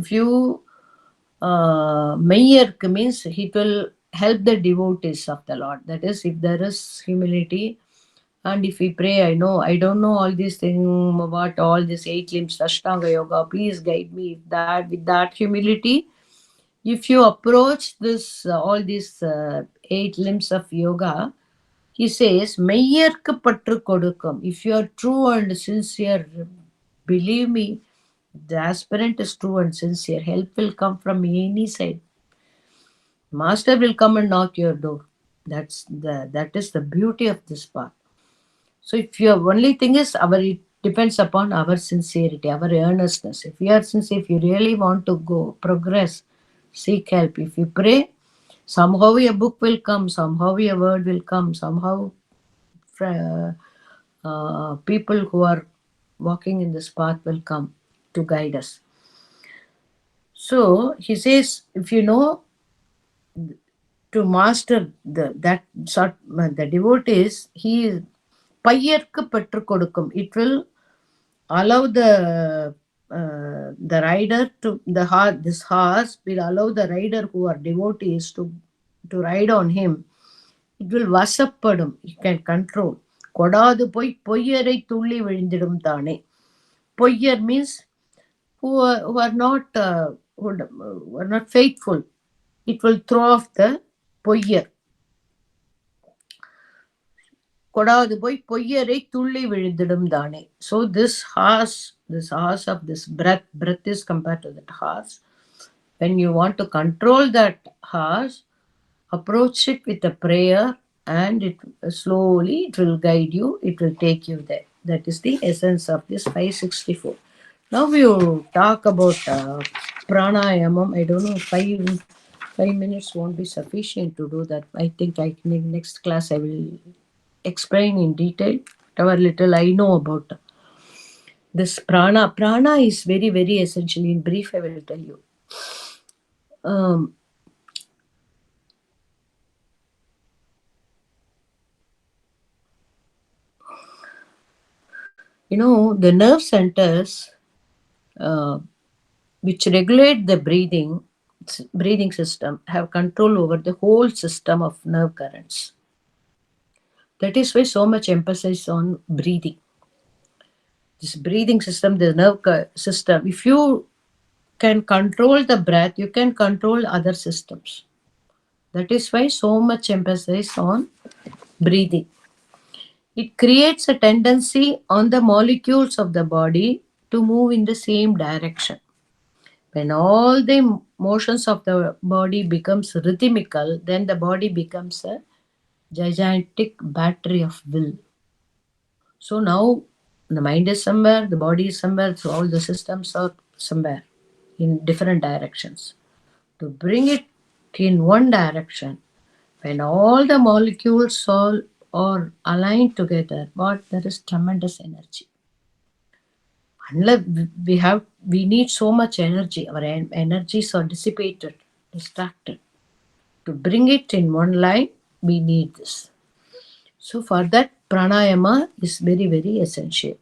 if you, மெய்யற்கு means it will help the devotees of the Lord. That is, if there is humility, and if we pray, I don't know all these things, what all these 8 limbs, Ashtanga Yoga, please guide me. With that humility, if you approach this, all these 8 limbs of yoga, he says, மெய்யற்கு பற்று கொடுக்கும். If you are true and sincere, believe me, the aspirant is true and sincere, help will come from any side. Master will come and knock your door. That is the beauty of this path. So if your only thing is it depends upon our sincerity, our earnestness. If you are sincere, if you really want to go progress, seek help. If you pray, somehow a book will come, somehow a word will come, somehow people who are walking in this path will come to guide us. So he says, if you know to master the devotees, பையர்க்கு பெற்றுக் கொடுக்கும். It will allow the rider to the horse. This horse will allow the rider who are devotees to ride on him. It will வசப்படும். You can control. கொடாது போய் பொய்யரை துள்ளி விழுந்திடும் தானே. பொய்யர் means who are not who are not faithful. It will throw off the பொய்யர். கொடாது போய் பொய்யரை துள்ளி விழுந்திடும் தானே. So this horse of this breath is compared to that horse. When you want to control that horse, approach it with a prayer, and it slowly it will guide you, it will take you there. That is the essence of this 564. Now we will talk about pranayamam. I don't know, 5 minutes won't be sufficient to do that. I think next class I will explain in detail whatever little I know about this prana. Prana is very, very essential. In brief, I will tell you. Um, the nerve centers which regulate the breathing system have control over the whole system of nerve currents. That is why so much emphasis on breathing. This breathing system, the nerve system, if you can control the breath, you can control other systems. That is why so much emphasis on breathing. It creates a tendency on the molecules of the body to move in the same direction. When all the motions of the body becomes rhythmical, then the body becomes a gigantic battery of will. So now the mind is somewhere, the body is somewhere, so all the systems are somewhere in different directions. To bring it in one direction, when all the molecules are aligned together, there is tremendous energy. Unless we need so much energy, our energies are dissipated, distracted. To bring it in one line, we need this. So for that, pranayama is very, very essential.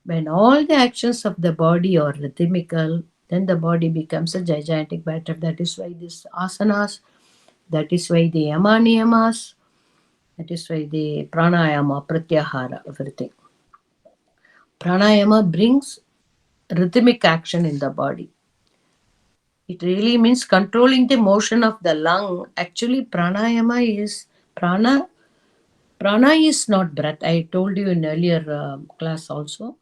When all the actions of the body are rhythmical, then the body becomes a gigantic battery. That is why these asanas, that is why the yama niyamas, that is why the pranayama, pratyahara, everything. Pranayama brings rhythmic action in the body. It really means controlling the motion of the lung. Actually, pranayama is prana. Prana is not breath. I told you in earlier class also.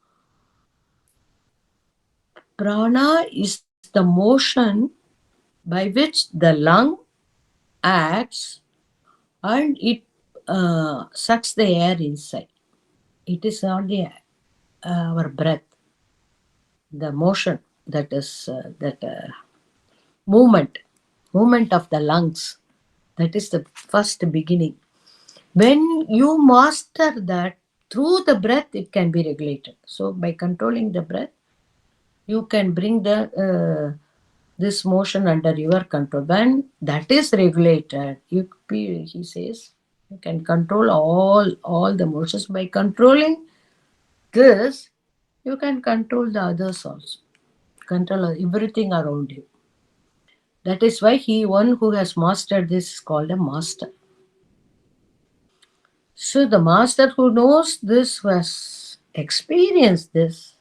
Prana is the motion by which the lung acts and it sucks the air inside. It is not our breath. The motion, that is that movement of the lungs. That is the first beginning. When you master that, through the breath, it can be regulated. So by controlling the breath, you can bring this motion under your control. When that is regulated, he says, you can control all the motions. By controlling this, you can control the others also. Control everything around you. That is why one who has mastered this is called a master. So the master who knows this, who has experienced this,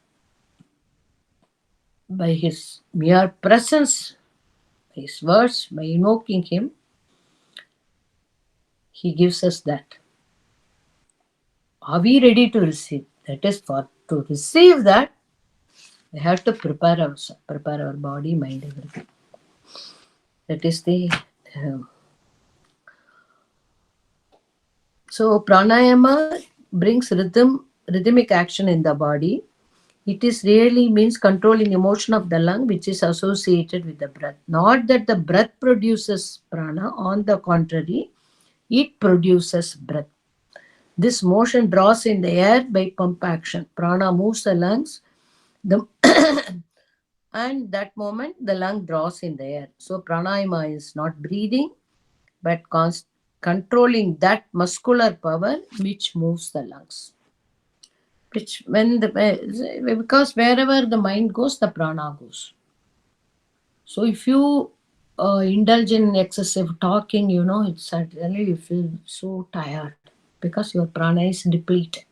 by his mere presence, by his words, by invoking him, he gives us that. Are we ready to receive? That is, to receive that, we have to prepare ourselves, prepare our body, mind, everything. That is the... So pranayama brings rhythmic action in the body. It is really means controlling the motion of the lung, which is associated with the breath. Not that the breath produces prana, on the contrary, it produces breath. This motion draws in the air by pump action. Prana moves the lungs, and that moment the lung draws in the air. So pranayama is not breathing, but controlling that muscular power which moves the lungs. Which when the because wherever the mind goes, the prana goes. So if you indulge in excessive talking, it's suddenly you feel so tired because your prana is depleted.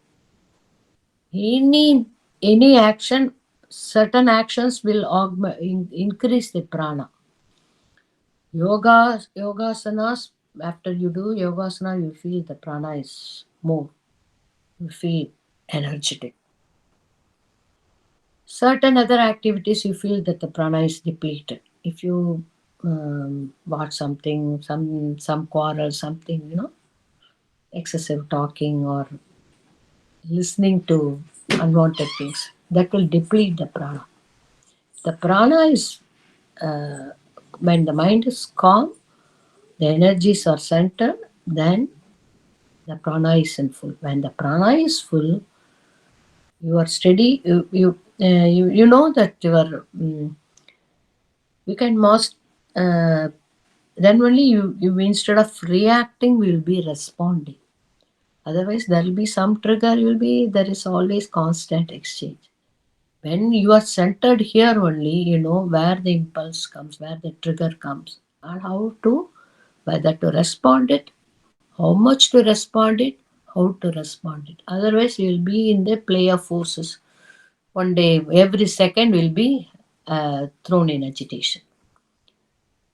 Any action, certain actions will increase the prana. Yogasanas. After you do yogasana, you feel the prana is more. You feel energetic. Certain other activities, you feel that the prana is depleted. If you watch something, some quarrel, something, excessive talking or listening to unwanted things, that will deplete the prana. The prana is when the mind is calm, the energies are centered, then the prana is in full. When the prana is full, you are steady. You know that you can most then only you instead of reacting will be responding. Otherwise there will be some trigger. There is always constant exchange. When you are centered here only, you know where the impulse comes, where the trigger comes, and how to, whether to respond it, how much to respond it, how to respond it. Otherwise, you will be in the play of forces. One day, every second will be thrown in agitation.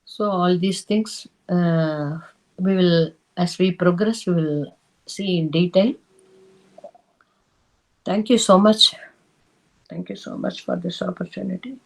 So all these things we will, as we progress, we will see in detail. Thank you so much. Thank you so much for this opportunity.